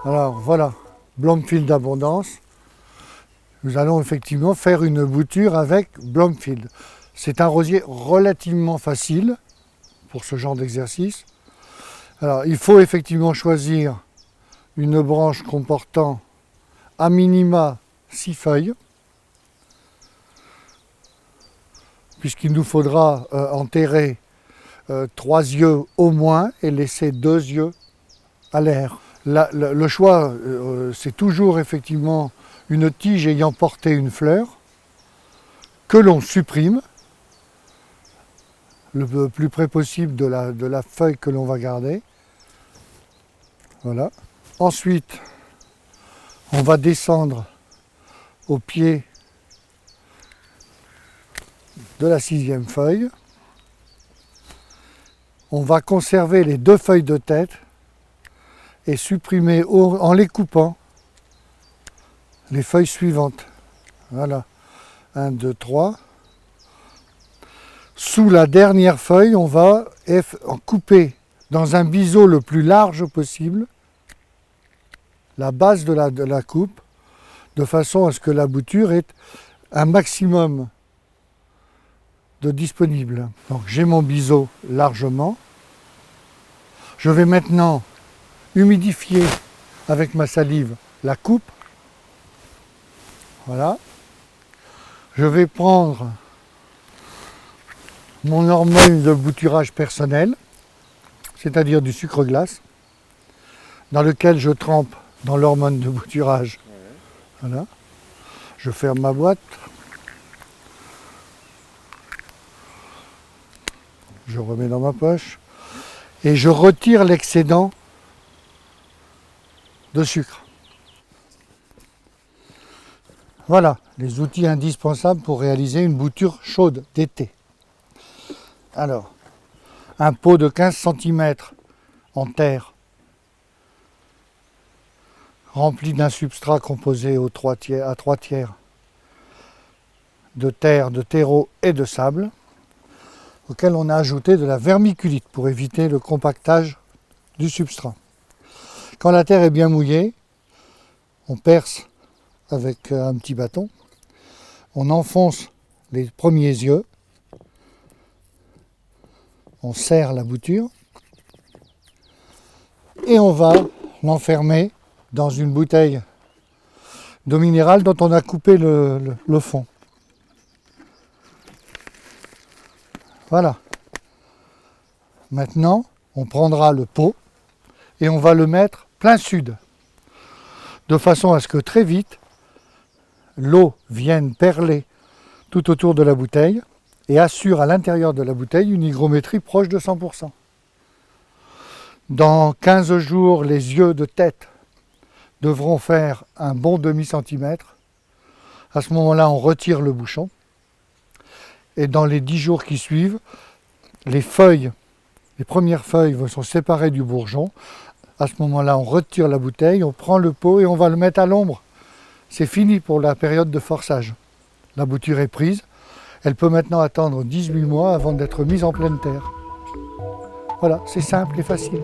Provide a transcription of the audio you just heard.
Alors voilà, Bloomfield Abondance. Nous allons effectivement faire une bouture avec Bloomfield. C'est un rosier relativement facile pour ce genre d'exercice. Alors il faut effectivement choisir une branche comportant à minima 6 feuilles, puisqu'il nous faudra enterrer 3 yeux au moins et laisser 2 yeux à l'air. Le choix, c'est toujours effectivement une tige ayant porté une fleur que l'on supprime le plus près possible de la feuille que l'on va garder. Voilà. Ensuite, on va descendre au pied de la 6e feuille. On va conserver les 2 feuilles de tête et supprimer en les coupant les feuilles suivantes. Voilà. 1, 2, 3. Sous la dernière feuille, on va couper dans un biseau le plus large possible la base de la coupe, de façon à ce que la bouture ait un maximum de disponible. Donc j'ai mon biseau largement. Je vais maintenant humidifier avec ma salive la coupe. Voilà. Je vais prendre mon hormone de bouturage personnel, c'est-à-dire du sucre glace, dans lequel je trempe dans l'hormone de bouturage. Voilà. Je ferme ma boîte. Je remets dans ma poche. Et je retire l'excédent de sucre. Voilà, les outils indispensables pour réaliser une bouture chaude d'été. Alors, un pot de 15 cm en terre, rempli d'un substrat composé à 3 tiers de terre, de terreau et de sable, auquel on a ajouté de la vermiculite pour éviter le compactage du substrat. Quand la terre est bien mouillée, on perce avec un petit bâton, on enfonce les premiers yeux, on serre la bouture et on va l'enfermer dans une bouteille d'eau minérale dont on a coupé le fond. Voilà. Maintenant, on prendra le pot et on va le mettre plein sud, de façon à ce que très vite, l'eau vienne perler tout autour de la bouteille et assure à l'intérieur de la bouteille une hygrométrie proche de 100%. Dans 15 jours, les yeux de tête devront faire un bon demi-centimètre. À ce moment-là, on retire le bouchon. Et dans les 10 jours qui suivent, les premières feuilles sont séparées du bourgeon. À ce moment-là, on retire la bouteille, on prend le pot et on va le mettre à l'ombre. C'est fini pour la période de forçage. La bouture est prise. Elle peut maintenant attendre 18 mois avant d'être mise en pleine terre. Voilà, c'est simple et facile.